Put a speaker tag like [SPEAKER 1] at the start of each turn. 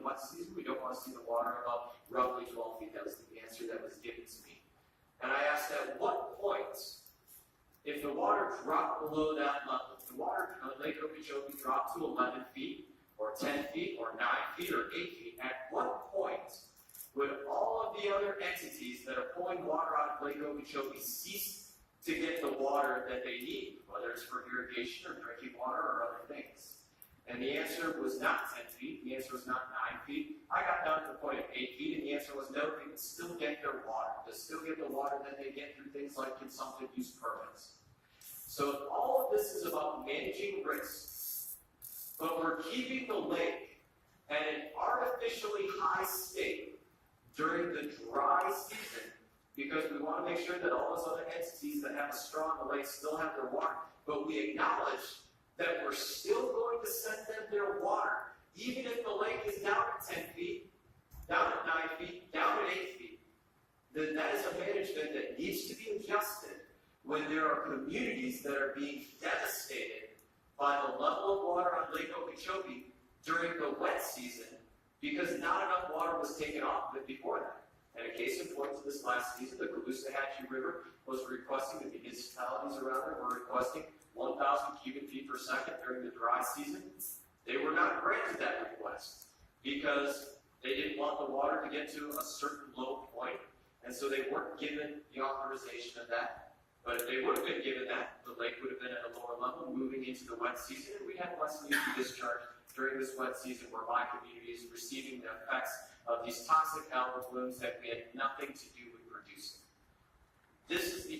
[SPEAKER 1] the wet season, we don't want to see the water above roughly 12 feet. That was the answer that was given to me. And I asked, at what point, if the water dropped below that level, if the water on Lake Okeechobee dropped to 11 feet, or 10 feet, or 9 feet, or 8 feet, at what point would all of the other entities that are pulling water out of Lake Okeechobee cease to get the water that they need, whether it's for irrigation or drinking water or other things? And the answer was not 10 feet, the answer was not 9 feet. I got down to the point of 8 feet, and the answer was no, they would still get their water. They still get the water that they get through things like consumptive use permits. So all of this is about managing risks, but we're keeping the lake at an artificially high state during the dry season because we want to make sure that all those other entities that have a straw in the lake still have their water. But we acknowledge that we're still going to send them their water, even if the lake is down at 10 feet, down at 9 feet, down at 8 feet. Then that is a management that needs to be adjusted when there are communities that are being devastated by the level of water on Lake Okeechobee during the wet season because not enough water was taken off of it before that. And a case in point to this last season, the Caloosahatchee River was requesting, the municipalities around there were requesting 1,000 cubic feet per second during the dry season. They were not granted that request because they didn't want the water to get to a certain low point, and so they weren't given the authorization of that. But if they would have been given that, the lake would have been at a lower level moving into the wet season, and we'd have less need to discharge during this wet season where my community is receiving the effects of these toxic algal blooms that we had nothing to do with producing. This is the